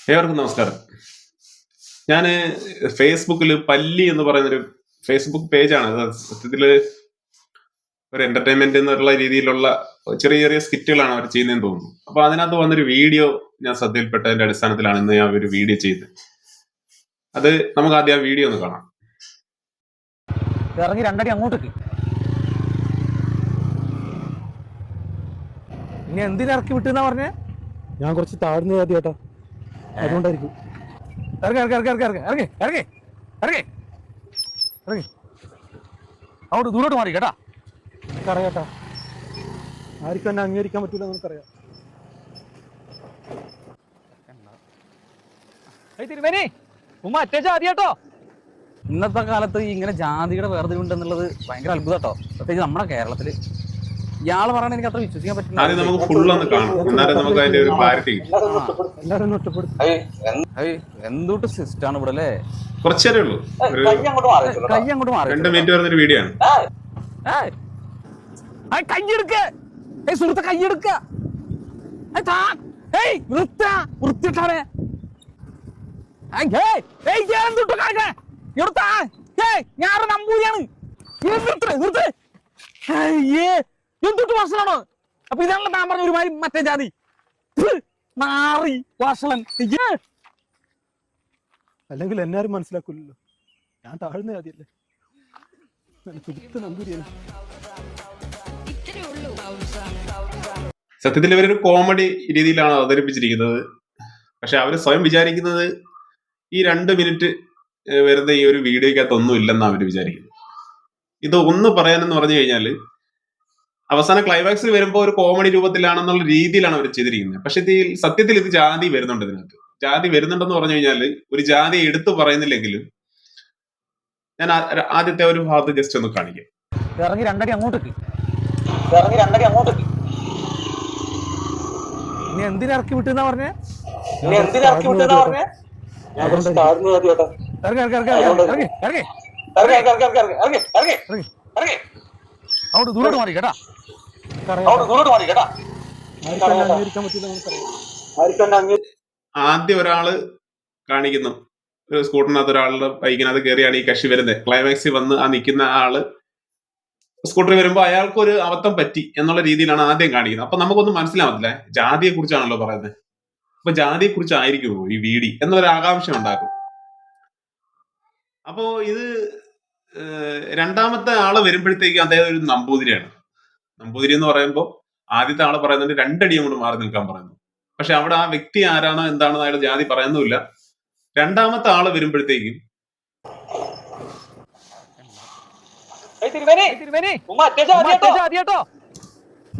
ഏവർക്കും നമസ്കാരം. ഞാൻ ഫേസ്ബുക്കിൽ പല്ലി എന്ന് പറയുന്നൊരു ഫേസ്ബുക്ക് പേജാണ്. അത് സത്യത്തില് ഒരു എന്റർടൈൻമെന്റ് എന്നുള്ള രീതിയിലുള്ള ചെറിയ ചെറിയ സ്കിറ്റുകളാണ് അവർ ചെയ്യുന്നതെന്ന് തോന്നുന്നു. അപ്പൊ അതിനകത്ത് വന്നൊരു വീഡിയോ ഞാൻ ശ്രദ്ധയിൽപ്പെട്ടതിന്റെ അടിസ്ഥാനത്തിലാണ് ഇന്ന് ഞാൻ ഒരു വീഡിയോ ചെയ്തത്. അത് നമുക്ക് ആദ്യം ആ വീഡിയോ ഒന്ന് കാണാം. ഇറങ്ങി രണ്ടടി അങ്ങോട്ടേക്ക്. ഇനി എന്തിനിറക്കി വിട്ടെന്നാ പറഞ്ഞേ? ഞാൻ കുറച്ച് താഴ്ന്നു മതി ചേട്ടാ, അതുകൊണ്ടായിരിക്കും. ഇറങ്ങി ഇറങ്ങി ഇറങ്ങി ഇറങ്ങി ഇറങ്ങി ഇറങ്ങി ഇറങ്ങി ഇറങ്ങി അങ്ങോട്ട് ദൂരോട്ട് മാറി കേട്ടാ. എനിക്കറിയാം ചേട്ടാ, ആർക്കും എന്നെ അംഗീകരിക്കാൻ പറ്റില്ല നമുക്കറിയാം. തിരുമേനി ഉമ്മ അറ്റ ജാതി കേട്ടോ. ഇന്നത്തെ കാലത്ത് ഇങ്ങനെ ജാതിയുടെ വേർതിരിവുണ്ടെന്നുള്ളത് ഭയങ്കര അത്ഭുതം കേട്ടോ, പ്രത്യേകിച്ച് നമ്മുടെ കേരളത്തില്. ഇയാള് പറയണ എനിക്ക് അത്ര വിശ്വസിക്കാൻ പറ്റില്ല. ആദ്യം നമുക്ക് ഫുൾ ഒന്ന് കാണാം, എന്നാലും നമുക്ക് അതിന്റെ ഒരു ക്ലാരിറ്റി എല്ലാവരും ഒന്ന് ഒറ്റപ്പെടും. എന്തൊട്ട് സിസ്റ്റാണ് ഇവിടെ അല്ലേ. കുറച്ചേരേ ഉള്ളൂ, ഒരു കൈ അങ്ങോട്ട് മാറി 2 മിനിറ്റ് വരുന്നൊരു വീഡിയോ ആണ്. കൈയെടുക്ക സുഹൃത്തെ, കൈയെടുക്ക വൃത്തിട്ടാണ്. ഞാൻ നമ്പൂരിയാണ്. എന്തൊട്ട് വർഷമാണോ? അപ്പൊ ഇതാണല്ലോ താൻ പറഞ്ഞ ഒരുമാതിരി മറ്റേ ജാതി മാറി വാഷളൻ. അല്ലെങ്കിൽ എന്നാരും മനസ്സിലാക്കൂലല്ലോ, ഞാൻ താഴ്ന്ന ജാതിയല്ലേ, നമ്പൂരിയാണ്. സത്യത്തിൽ ഇവരൊരു കോമഡി രീതിയിലാണ് അവതരിപ്പിച്ചിരിക്കുന്നത്. പക്ഷെ അവർ സ്വയം വിചാരിക്കുന്നത് ഈ 2 മിനിറ്റ് വരുന്ന ഈ ഒരു വീഡിയോക്കകത്ത് ഒന്നും ഇല്ലെന്നാണ് അവർ വിചാരിക്കുന്നത്. ഇത് ഒന്ന് പറയാനെന്ന് പറഞ്ഞു കഴിഞ്ഞാൽ അവസാന ക്ലൈമാക്സിൽ വരുമ്പോൾ ഒരു കോമഡി രൂപത്തിലാണെന്നുള്ള രീതിയിലാണ് അവർ ചെയ്തിരിക്കുന്നത്. പക്ഷെ സത്യത്തിൽ ഇത് ജാതി വരുന്നുണ്ട്. ഇതിനകത്ത് ജാതി വരുന്നുണ്ടെന്ന് പറഞ്ഞു കഴിഞ്ഞാൽ ഒരു ജാതി എടുത്തു പറയുന്നില്ലെങ്കിലും ഞാൻ ആദ്യത്തെ ഒരു ഭാഗത്ത് ജസ്റ്റ് ഒന്ന് കാണിക്കാം. ഇറങ്ങി രണ്ടടി അങ്ങോട്ടേക്ക്. ഇനി എന്തിനിറക്കി വിട്ടെന്നാ പറഞ്ഞേ? ഞാൻ കുറച്ച് താഴ്ന്നു മതി ചേട്ടാ. ഇറങ്ങി ഇറങ്ങി ഇറങ്ങി ഇറങ്ങി ഇറങ്ങി ഇറങ്ങി അങ്ങോട്ട് ദൂരോട്ട് മാറി കേട്ടാ. ആർക്കും എന്നെ അംഗീകരിക്കാൻ പറ്റില്ല നമുക്കറിയാം. ആദ്യം ഒരാള് കാണിക്കുന്നു, ഒരു സ്കൂട്ടറിനകത്ത് ഒരാളുടെ ബൈക്കിനകത്ത് കയറിയാണ് ഈ കക്ഷി വരുന്നത്. ക്ലൈമാക്സിൽ വന്ന് ആ നിൽക്കുന്ന ആള് സ്കൂട്ടറിൽ വരുമ്പോൾ അയാൾക്ക് ഒരു അബദ്ധം പറ്റി എന്നുള്ള രീതിയിലാണ് ആദ്യം കാണിക്കുന്നത്. അപ്പൊ നമുക്കൊന്നും മനസ്സിലാവത്തില്ല, ജാതിയെ കുറിച്ചാണല്ലോ പറയുന്നത്. അപ്പൊ ജാതിയെ കുറിച്ചായിരിക്കുമോ ഈ വീഡി എന്നൊരു ആകാംക്ഷ ഉണ്ടാക്കും. അപ്പോ ഇത് രണ്ടാമത്തെ ആള് വരുമ്പോഴത്തേക്ക് അദ്ദേഹം ഒരു നമ്പൂതിരിയാണ്. നമ്പൂതിരി എന്ന് പറയുമ്പോൾ ആദ്യത്തെ ആള് പറയുന്നുണ്ട് 2 അടി കൊണ്ട് മാറി നിൽക്കാൻ പറയുന്നു. പക്ഷെ അവിടെ ആ വ്യക്തി ആരാണോ എന്താണെന്ന് അയാൾ ജാതി പറയുന്നുമില്ല. രണ്ടാമത്തെ ആള് വരുമ്പോഴത്തേക്കും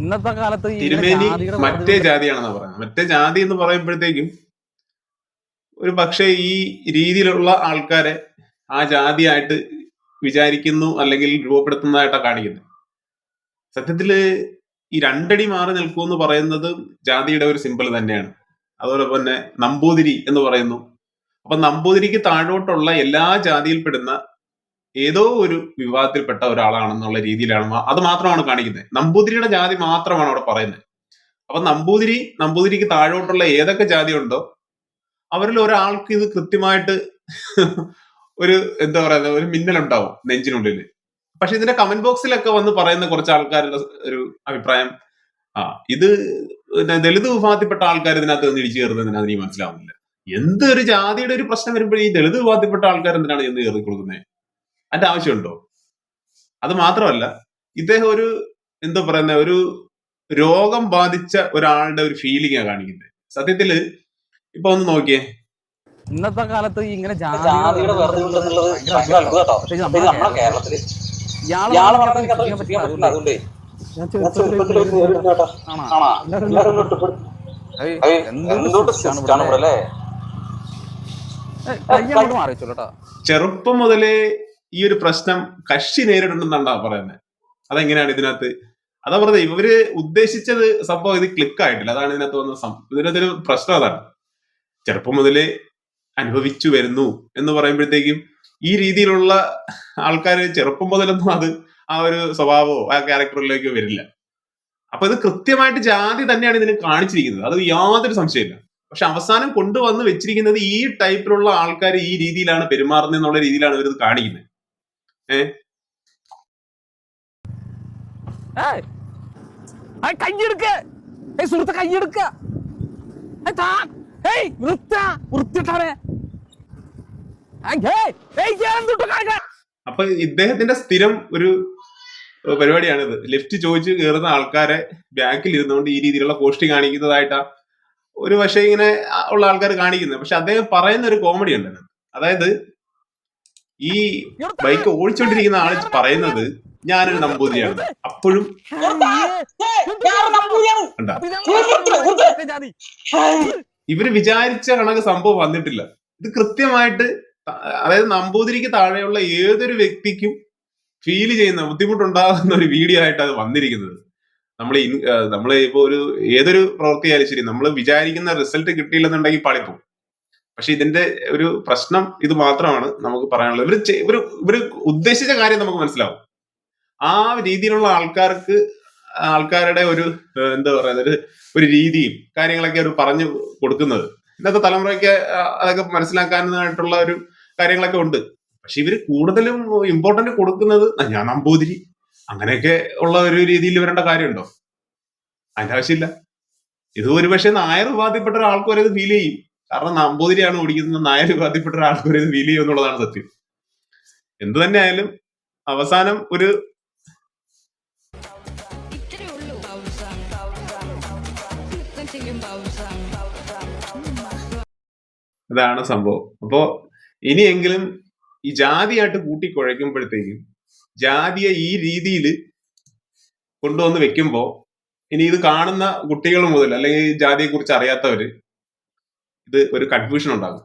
ഇന്നത്തെ കാലത്ത് തിരുമേനി മറ്റേ ജാതിയാണെന്നാ പറയുന്നത്. മറ്റേ ജാതി എന്ന് പറയുമ്പോഴത്തേക്കും ഒരു പക്ഷേ ഈ രീതിയിലുള്ള ആൾക്കാരെ ആ ജാതിയായിട്ട് വിചാരിക്കുന്നു അല്ലെങ്കിൽ രൂപപ്പെടുത്തുന്നതായിട്ടാണ് കാണിക്കുന്നത്. സത്യത്തില് ഈ 2 അടി മാറി നിൽക്കൂ എന്ന് പറയുന്നത് ജാതിയുടെ ഒരു സിമ്പിൾ തന്നെയാണ്. അതുപോലെ തന്നെ നമ്പൂതിരി എന്ന് പറയുന്നു. അപ്പൊ നമ്പൂതിരിക്ക് താഴോട്ടുള്ള എല്ലാ ജാതിയിൽപ്പെടുന്ന ഏതോ ഒരു വിഭാഗത്തിൽപ്പെട്ട ഒരാളാണെന്നുള്ള രീതിയിലാണ് അത് മാത്രമാണ് കാണിക്കുന്നത്. നമ്പൂതിരിയുടെ ജാതി മാത്രമാണ് അവിടെ പറയുന്നത്. അപ്പൊ നമ്പൂതിരിക്ക് താഴോട്ടുള്ള ഏതൊക്കെ ജാതി ഉണ്ടോ അവരിൽ ഒരാൾക്ക് ഇത് കൃത്യമായിട്ട് ഒരു എന്താ പറയുന്നത് ഒരു മിന്നലുണ്ടാവും നെഞ്ചിനുള്ളിൽ. പക്ഷെ ഇതിന്റെ കമന്റ് ബോക്സിലൊക്കെ വന്ന് പറയുന്ന കുറച്ച് ആൾക്കാരുടെ ഒരു അഭിപ്രായം, ഇത് ദളിത് വിഭാഗത്തിൽപ്പെട്ട ആൾക്കാർ ഇതിനകത്ത് നിന്ന് ഇടിച്ചു കയറുന്നതിന് എനിക്ക് മനസ്സിലാവുന്നില്ല. എന്തൊരു ജാതിയുടെ ഒരു പ്രശ്നം വരുമ്പോൾ ഈ ദളിത് വിഭാഗത്തിൽപ്പെട്ട ആൾക്കാർ എന്തിനാണ് എന്ന് കയറി കൊടുക്കുന്നത്? അതിന്റെ ആവശ്യമുണ്ടോ? അത് മാത്രമല്ല, ഇദ്ദേഹം ഒരു എന്താ പറയുന്ന ഒരു രോഗം ബാധിച്ച ഒരാളുടെ ഒരു ഫീലിംഗാണ് കാണിക്കുന്നത്. സത്യത്തില് ഇപ്പൊ ഒന്ന് നോക്കിയേ, ഇന്നത്തെ കാലത്ത് ഇങ്ങനെ ജാതിയുടെ വേർതിരിവുണ്ടെന്നുള്ളത് ഭയങ്കര അത്ഭുതം കേട്ടോ, നമ്മുടെ കേരളത്തില്. ഇയാള് പറഞ്ഞ എനിക്ക് അത്ര വിശ്വസിക്കാൻ പറ്റില്ല. അതുകൊണ്ടേ ഞാൻ ചെറുപ്പത്തിൽ നേരിടുന്ന ചേട്ടാ, എല്ലാവരും ഒന്ന് ഒറ്റപ്പെടും. എന്തൊട്ട് സിസ്റ്റാണ് ഇവിടെ അല്ലേ. കൈ അങ്ങോട്ട് മാറി വെച്ചോട്ടോ. ചെറുപ്പം മുതലേ ഈ ഒരു പ്രശ്നം കക്ഷി നേരിടുന്നുണ്ടാ പറയുന്നത്. അതെങ്ങനെയാണ് ഇതിനകത്ത്? അതാ പറഞ്ഞത്, ഇവര് ഉദ്ദേശിച്ചത് സംഭവം ഇത് ക്ലിക്ക് ആയിട്ടില്ല. അതാണ് ഇതിനകത്ത് വന്ന ഇതിനകത്തൊരു പ്രശ്നം. അതാണ് ചെറുപ്പം മുതലേ അനുഭവിച്ചു വരുന്നു എന്ന് പറയുമ്പോഴത്തേക്കും ഈ രീതിയിലുള്ള ആൾക്കാർ ചെറുപ്പം മുതലൊന്നും അത് ആ ഒരു സ്വഭാവമോ ആ ക്യാരക്ടറിലേക്കോ വരില്ല. അപ്പൊ ഇത് കൃത്യമായിട്ട് ജാതി തന്നെയാണ് ഇതിന് കാണിച്ചിരിക്കുന്നത്, അത് യാതൊരു സംശയമില്ല. പക്ഷെ അവസാനം കൊണ്ടുവന്ന് വെച്ചിരിക്കുന്നത് ഈ ടൈപ്പിലുള്ള ആൾക്കാർ ഈ രീതിയിലാണ് പെരുമാറുന്നത് എന്നുള്ള രീതിയിലാണ് ഇവർ കാണിക്കുന്നത്. ഏയ്, ആ കയ്യെടുക്ക, സുഹൃത്തെ കയ്യെടുക്ക, വൃത്തിട്ടാണ്. അപ്പൊ ഇദ്ദേഹത്തിന്റെ സ്ഥിരം ഒരു പരിപാടിയാണിത്. ലിഫ്റ്റ് ചോദിച്ച് കയറുന്ന ആൾക്കാരെ ബാക്കിൽ ഇരുന്നുകൊണ്ട് ഈ രീതിയിലുള്ള പോസ്റ്റ് കാണിക്കുന്നതായിട്ടാ ഒരു പക്ഷേ ഇങ്ങനെ ഉള്ള ആൾക്കാർ കാണിക്കുന്നത്. പക്ഷെ അദ്ദേഹം പറയുന്ന ഒരു കോമഡി ഉണ്ട്. അതായത് ഈ ബൈക്ക് ഓടിച്ചോണ്ടിരിക്കുന്ന ആള് പറയുന്നത് ഞാനൊരു നമ്പൂതിരിയാണ്. അപ്പോഴും കണ്ടാ, ഇവര് വിചാരിച്ച കണക്ക് സംഭവം വന്നിട്ടില്ല. ഇത് കൃത്യമായിട്ട് അതായത് നമ്പൂതിരിക്ക് താഴെയുള്ള ഏതൊരു വ്യക്തിക്കും ഫീൽ ചെയ്യുന്ന ബുദ്ധിമുട്ടുണ്ടാകുന്ന ഒരു വീഡിയോ ആയിട്ട് അത് വന്നിരിക്കുന്നത്. നമ്മൾ ഇപ്പൊ ഏതൊരു പ്രവൃത്തിയായാലും ശരി, നമ്മൾ വിചാരിക്കുന്ന റിസൾട്ട് കിട്ടിയില്ലെന്നുണ്ടെങ്കിൽ പാളിപ്പോകും. പക്ഷെ ഇതിന്റെ ഒരു പ്രശ്നം ഇത് മാത്രമാണ് നമുക്ക് പറയാനുള്ളത്. ഇവര് ഉദ്ദേശിച്ച കാര്യം നമുക്ക് മനസ്സിലാവും. ആ രീതിയിലുള്ള ആൾക്കാരുടെ ഒരു എന്താ പറയുന്നത് ഒരു രീതിയും കാര്യങ്ങളൊക്കെ അവർ പറഞ്ഞു കൊടുക്കുന്നത് ഇന്നത്തെ തലമുറയ്ക്ക് അതൊക്കെ മനസ്സിലാക്കാനായിട്ടുള്ള ഒരു കാര്യങ്ങളൊക്കെ ഉണ്ട്. പക്ഷെ ഇവര് കൂടുതലും ഇമ്പോർട്ടന്റ് കൊടുക്കുന്നത് ഞാൻ നമ്പൂതിരി അങ്ങനെയൊക്കെ ഉള്ള ഒരു രീതിയിൽ വരേണ്ട കാര്യമുണ്ടോ? അതിന്റെ ആവശ്യമില്ല. ഇത് ഒരുപക്ഷെ നായർ വിഭാഗത്തിൽപ്പെട്ട ഒരാൾക്ക് വരെ ഇത് ഫീൽ ചെയ്യും. കാരണം നമ്പൂതിരിയാണ് ഓടിക്കുന്നത്, നായർ വിഭാഗത്തിൽപ്പെട്ട ഒരാൾക്ക് വരെ ഇത് ഫീൽ ചെയ്യും എന്നുള്ളതാണ് സത്യം. എന്തു തന്നെ ആയാലും അവസാനം ഇതാണ് സംഭവം. അപ്പോ ഇനിയെങ്കിലും ഈ ജാതിയായിട്ട് കൂട്ടിക്കുഴയ്ക്കുമ്പോഴത്തേക്കും ജാതിയെ ഈ രീതിയിൽ കൊണ്ടുവന്ന് വെക്കുമ്പോ ഇനി ഇത് കാണുന്ന കുട്ടികൾ മുതൽ അല്ലെങ്കിൽ ജാതിയെ കുറിച്ച് അറിയാത്തവര് ഇത് ഒരു കൺഫ്യൂഷൻ ഉണ്ടാകും.